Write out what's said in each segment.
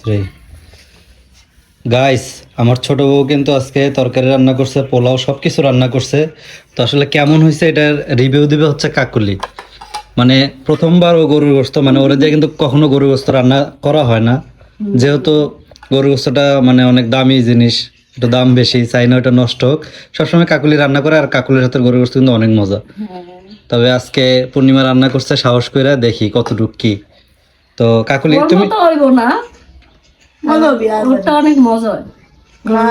3 guys, আমার ছোট বউ কিন্তু আজকে তরকারি রান্না করছে, পোলাও সবকিছু রান্না করছে। তো আসলে কেমন হয়েছে এটার রিভিউ দিবে হচ্ছে কাকুলি। মানে প্রথমবার ও গরুর গোস্ত, মানে ওরা দিয়ে কিন্তু কখনো গরুর গোস্ত রান্না করা হয় না, যেহেতু গরুর গোস্তটা মানে অনেক দামি জিনিস, একটু দাম বেশি, চাই না ওটা নষ্ট হোক। সবসময় কাকুলি রান্না করে, আর কাকুলির হাতের গরুর গোস্ত কিন্তু অনেক মজা। তবে আজকে পূর্ণিমা রান্না করছে, সাহস করে দেখি কতটুক কি। তো কাকুলি তুমি অনেক মজা হয়।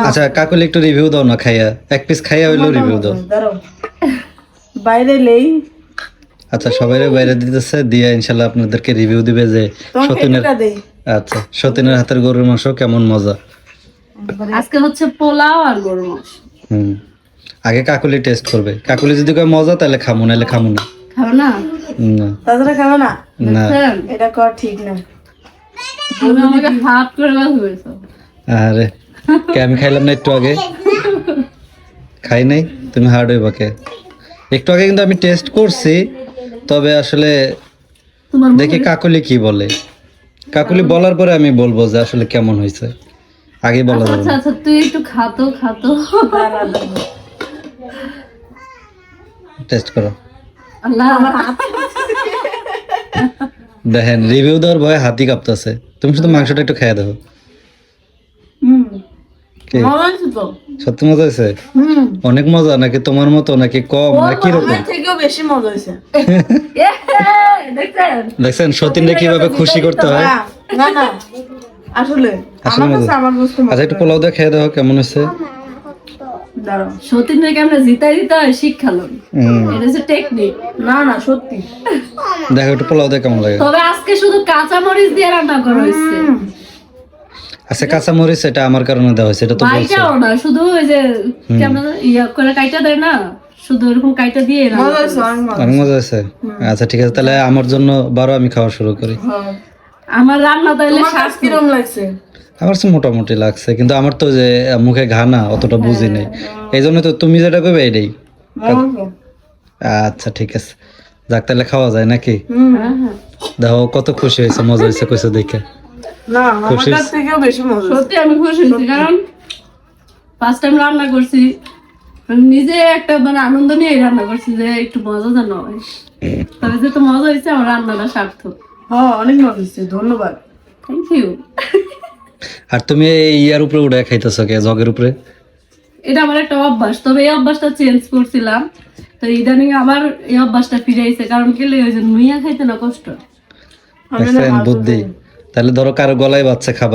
আচ্ছা কাকুলি একটু রিভিউ দাও না, খাইয়া এক পিস খাইয়া হইলেও রিভিউ দাও। বাইরে লেই আচ্ছা সবাই বাইরে দিতেছে, দিয়ে ইনশাল্লাহ আপনাদেরকে রিভিউ দিবে যে সতীনের, আচ্ছা সতীনের হাতের গরুর মাংস কেমন মজা। আজকে হচ্ছে পোলাও আর গরুর মাংস। আগে কাকুলি টেস্ট করবে, কাকুলি যদি কয় মজা তাহলে খামু, নাহলে খামু না। খাবে না? না তাছাড়া খাবে না, না এটা কর ঠিক না। তুমি আমাকে হাত করে বলছো। আরে কে আমি খাইলাম না একটু আগে? খাই নাই, তুমি হার্ড হইবা কে? একটু আগে কিন্তু আমি টেস্ট করছি, তবে আসলে তোমার দেখি কাকুলি কি বলে। কাকুলি বলার পরে আমি বলবো যে আসলে কেমন হয়েছে, আগে বলা যাবে আচ্ছা না। আচ্ছা, তুই একটু খাতো টেস্ট করো, আল্লাহ দেখেন রিভিউ দেওয়ার ভয়ে হাতি কাঁপতেছে। তুমি শুধু মাংসটা একটু খেয়ে দেখো। কি মজা হয়েছে তো? সত্যি মজা হয়েছে? অনেক মজা নাকি তোমার মতো, নাকি কম, না কি রকম? আমার থেকেও বেশি মজা হয়েছে। দেখছেন? দেখছেন সতীনরে কিভাবে খুশি করতে হয়। না না, আসলে আসলে আমার কাছে মজা। আমার গোস্ত আচ্ছা একটু পোলাও দিয়ে খেয়ে দেখো কেমন হয়েছে। দাঁড়াও। সতীন থেকে আমরা জিতাই দিতে হয় শিক্ষালো, এটা হচ্ছে টেকনিক। না না সত্যি, দেখো একটু পোলাও দিয়ে কেমন লাগে। তবে আজকে শুধু কাঁচা মরিচ দিয়ে রান্না করা হয়েছে, আচ্ছা কাঁচা মরিচ এটা আমার কারণে দেওয়া হয়েছে, এটা তো বলছো। বাইটাও না, শুধু ওই যে কেমন ইয়া করে কাইটা দেয় না, শুধু এরকম কাইটা দিয়ে রান্না মজা করা হয়েছে, হয়েছে। অনেক মজা। অনেক মজা হয়েছে। আচ্ছা ঠিক আছে, তাহলে আমার জন্য বারো আমি খাওয়া শুরু করি। হ্যাঁ। আমার রান্না তাইলে তোমার কাছে কিরম লাগছে? আমার তো মোটামুটি লাগছে, কিন্তু আমার তো যে মুখে ঘা না, অতটা বুঝি নাই, এই জন্য তো তুমি যেটা করবে এটাই। মজা। আচ্ছা ঠিক আছে, যাক তাহলে খাওয়া যায় নাকি? হ্যাঁ। দেখো কত খুশি হয়েছে, মজা হয়েছে কইছে দেখে। না আমার খুশি কাছ থেকেও বেশি মজা হয়েছে। সত্যি আমি খুশি হয়েছি, কারণ ফার্স্ট টাইম রান্না করছি, আমি নিজে একটা মানে আনন্দ নিয়ে রান্না করছি যে একটু মজা যেন হয়। তবে যেহেতু মজা হয়েছে, আমার রান্নাটা সার্থক। হ্যাঁ অনেক মজা হয়েছে, ধন্যবাদ। Thank you. আর তুমি এই ইয়ার উপরে উঠে খাইতেছো কে, জগের উপরে? এটা আমার একটা অভ্যাস, তবে এই অভ্যাসটা চেঞ্জ করছিলাম, তো ইদানিং আবার এই অভ্যাসটা ফিরে আইছে। কারণ কি ওই যে নুইয়া খাইতে না কষ্ট। দেখছেন বুদ্ধি। তাহলে ধরো কারো গলায় বাচ্চা খাবার